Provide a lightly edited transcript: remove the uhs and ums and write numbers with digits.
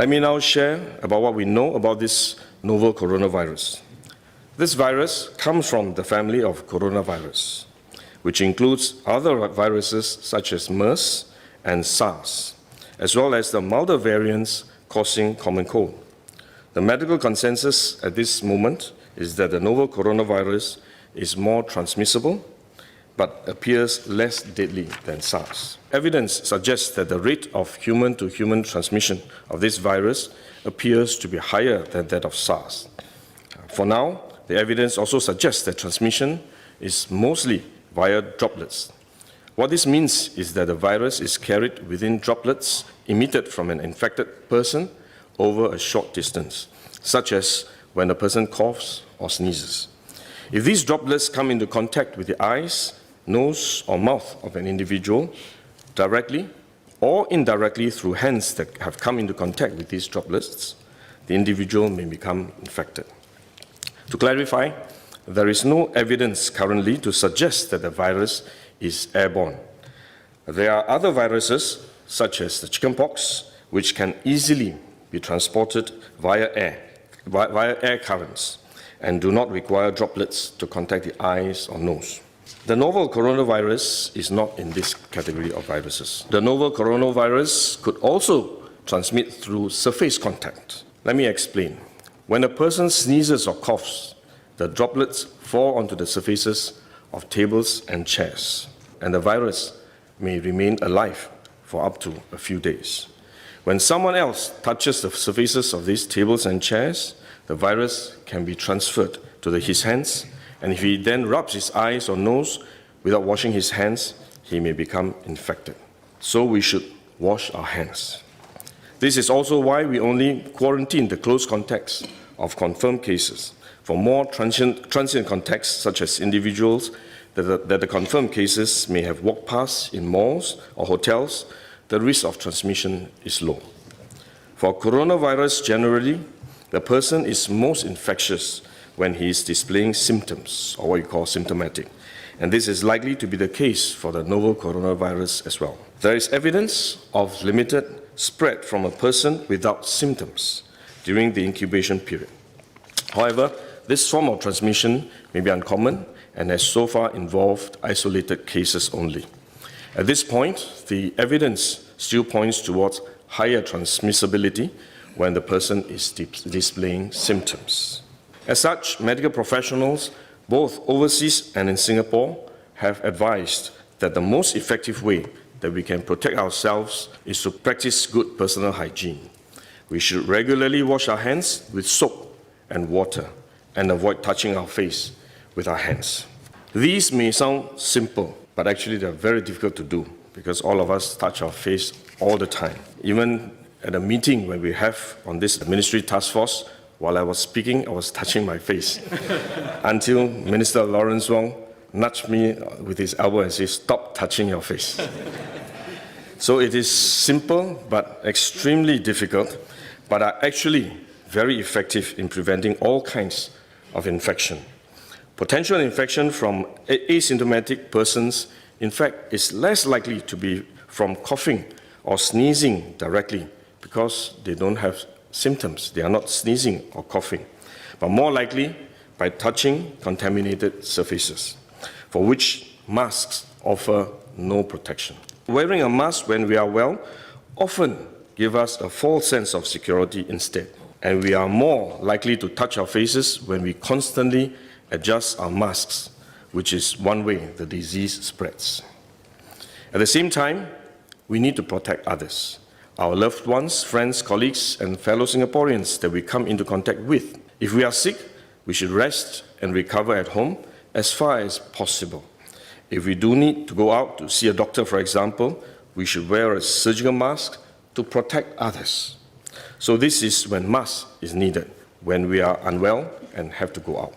Let me now share about what we know about this novel coronavirus. This virus comes from the family of coronavirus, which includes other viruses such as MERS and SARS, as well as the milder variants causing common cold. The medical consensus at this moment is that the novel coronavirus is more transmissible, but appears less deadly than SARS. Evidence suggests that the rate of human-to-human transmission of this virus appears to be higher than that of SARS. For now, the evidence also suggests that transmission is mostly via droplets. What this means is that the virus is carried within droplets emitted from an infected person over a short distance, such as when a person coughs or sneezes. If these droplets come into contact with the eyes, nose, or mouth of an individual, directly or indirectly through hands that have come into contact with these droplets, the individual may become infected. To clarify, there is no evidence currently to suggest that the virus is airborne. There are other viruses, such as the chickenpox, which can easily be transported via air currents and do not require droplets to contact the eyes or nose. The novel coronavirus is not in this category of viruses. The novel coronavirus could also transmit through surface contact. Let me explain. When a person sneezes or coughs, the droplets fall onto the surfaces of tables and chairs, and the virus may remain alive for up to a few days. When someone else touches the surfaces of these tables and chairs, the virus can be transferred to his hands, and if he then rubs his eyes or nose without washing his hands, he may become infected. So we should wash our hands. This is also why we only quarantine the close contacts of confirmed cases. For more transient contacts, such as individuals that the confirmed cases may have walked past in malls or hotels, the risk of transmission is low. For coronavirus generally, the person is most infectious when he is displaying symptoms, or what you call symptomatic. And this is likely to be the case for the novel coronavirus as well. There is evidence of limited spread from a person without symptoms during the incubation period. However, this form of transmission may be uncommon and has so far involved isolated cases only. At this point, the evidence still points towards higher transmissibility when the person is displaying symptoms. As such, medical professionals, both overseas and in Singapore, have advised that the most effective way that we can protect ourselves is to practice good personal hygiene. We should regularly wash our hands with soap and water and avoid touching our face with our hands. These may sound simple, but actually they're very difficult to do because all of us touch our face all the time. Even at a meeting when we have on this ministry task force, while I was speaking, I was touching my face until Minister Lawrence Wong nudged me with his elbow and said, "Stop touching your face." So it is simple but extremely difficult, but are actually very effective in preventing all kinds of infection. Potential infection from asymptomatic persons, in fact, is less likely to be from coughing or sneezing directly because they don't have symptoms. They are not sneezing or coughing, but more likely by touching contaminated surfaces, for which masks offer no protection. Wearing a mask when we are well often gives us a false sense of security instead, and we are more likely to touch our faces when we constantly adjust our masks, which is one way the disease spreads. At the same time, we need to protect others, our loved ones, friends, colleagues, and fellow Singaporeans that we come into contact with. If we are sick, we should rest and recover at home as far as possible. If we do need to go out to see a doctor, for example, we should wear a surgical mask to protect others. So this is when mask is needed, when we are unwell and have to go out.